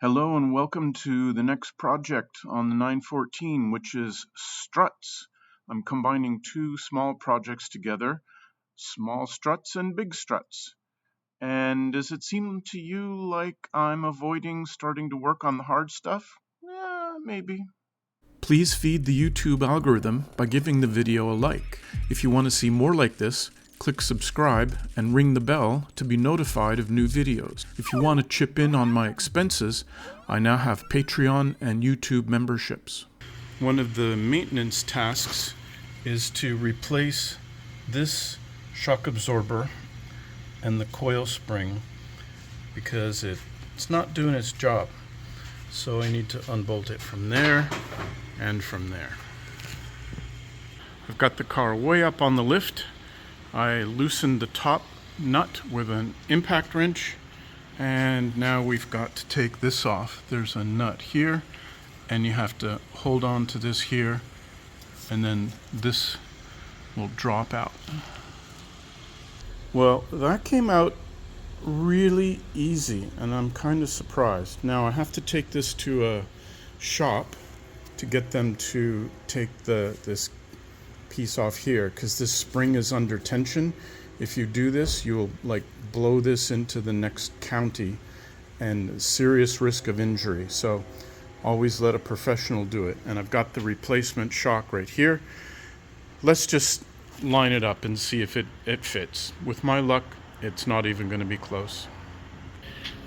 Hello and welcome to the next project on the 914, which is Struts. I'm combining two small projects together, small struts and big struts. And does it seem to you like I'm avoiding starting to work on the hard stuff? Maybe. Please feed the YouTube algorithm by giving the video a like. If you want to see more like this, click subscribe and ring the bell to be notified of new videos. If you want to chip in on my expenses, I now have Patreon and YouTube memberships. One of the maintenance tasks is to replace this shock absorber and the coil spring because it's not doing its job. So I need to unbolt it from there and from there. I've got the car way up on the lift. I loosened the top nut with an impact wrench, and now we've got to take this off. There's a nut here, and you have to hold on to this here, and then this will drop out. Well, that came out really easy, and I'm kind of surprised. Now I have to take this to a shop to get them to take this piece off here, because this spring is under tension. If you do this, you'll blow this into the next county and serious risk of injury. So always let a professional do it. And I've got the replacement shock right here. Let's just line it up and see if it fits. With my luck, it's not even going to be close.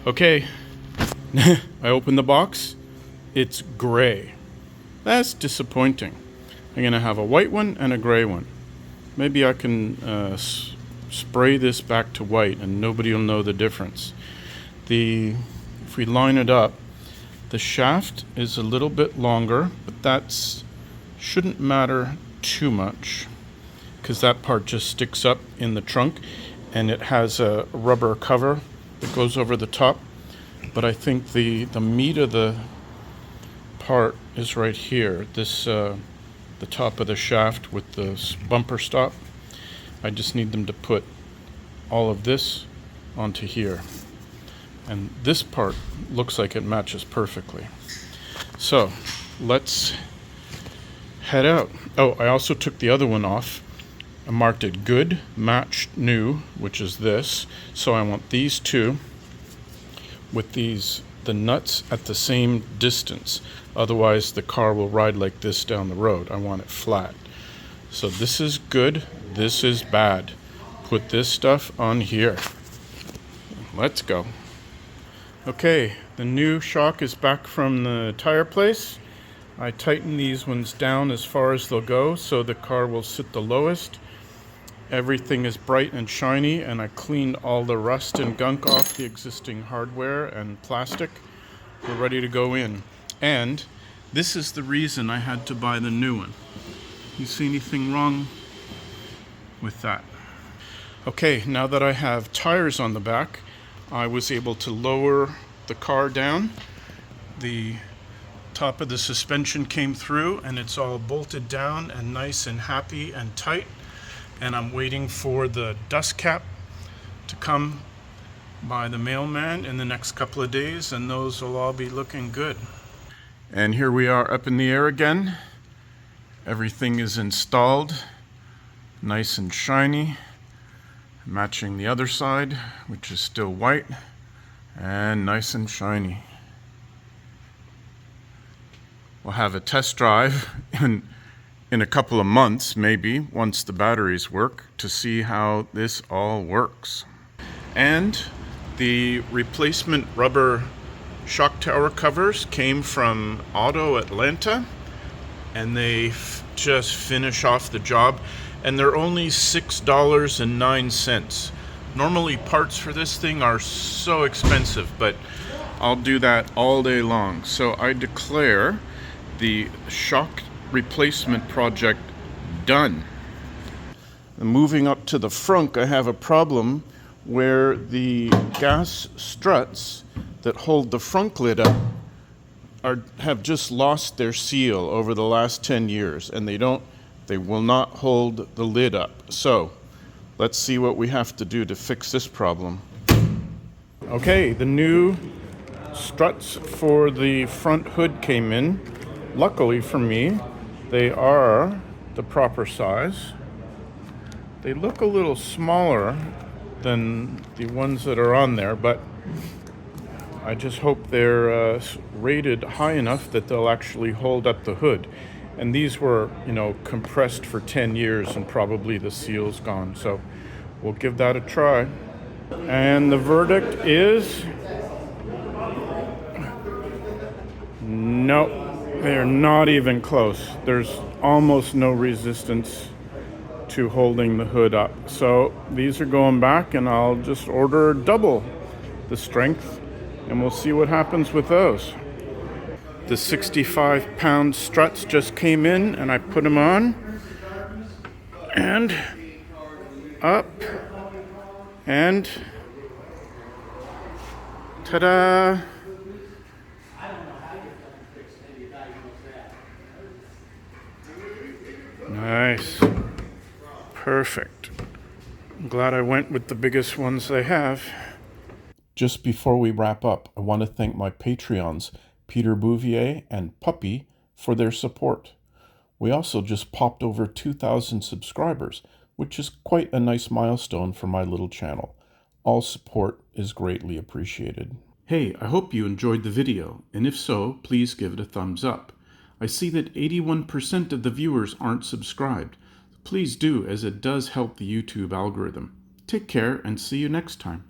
Okay, I open the box. It's gray. That's disappointing. I'm going to have a white one and a gray one. Maybe I can spray this back to white and nobody will know the difference. If we line it up, the shaft is a little bit longer, but that shouldn't matter too much because that part just sticks up in the trunk and it has a rubber cover that goes over the top. But I think the meat of the part is right here. This the top of the shaft with the bumper stop. I just need them to put all of this onto here. And this part looks like it matches perfectly. So let's head out. Oh, I also took the other one off. I marked it good, matched, new, which is this. So I want these two with the nuts at the same distance. Otherwise the car will ride like this down the road. I want it flat. So this is good, this is bad. Put this stuff on here. Let's go. Okay, the new shock is back from the tire place. I tighten these ones down as far as they'll go so the car will sit the lowest. Everything is bright and shiny, and I cleaned all the rust and gunk off the existing hardware and plastic. We're ready to go in. And this is the reason I had to buy the new one. You see anything wrong with that? Okay, now that I have tires on the back, I was able to lower the car down. The top of the suspension came through and it's all bolted down and nice and happy and tight. And I'm waiting for the dust cap to come by the mailman in the next couple of days, and those will all be looking good. And here we are up in the air again. Everything is installed, nice and shiny, matching the other side, which is still white, and nice and shiny. We'll have a test drive in a couple of months, maybe, once the batteries work, to see how this all works. And the replacement rubber shock tower covers came from Auto Atlanta, and they just finish off the job, and they're only $6.09. Normally parts for this thing are so expensive, but I'll do that all day long. So I declare the shock replacement project done. Moving up to the frunk, I have a problem where the gas struts that hold the frunk lid up have just lost their seal over the last 10 years, and they will not hold the lid up. So let's see what we have to do to fix this problem. Okay, the new struts for the front hood came in. Luckily for me, they are the proper size. They look a little smaller than the ones that are on there, but I just hope they're rated high enough that they'll actually hold up the hood. And these were, compressed for 10 years and probably the seal's gone. So we'll give that a try. And the verdict is no, they're not even close. There's almost no resistance to holding the hood up. So these are going back, and I'll just order double the strength, and we'll see what happens with those. The 65-pound struts just came in, and I put them on, and up, and ta-da! Nice. Perfect. I'm glad I went with the biggest ones they have. Just before we wrap up, I want to thank my Patreons, Peter Bouvier and Puppy, for their support. We also just popped over 2,000 subscribers, which is quite a nice milestone for my little channel. All support is greatly appreciated. Hey, I hope you enjoyed the video, and if so, please give it a thumbs up. I see that 81% of the viewers aren't subscribed. Please do, as it does help the YouTube algorithm. Take care and see you next time.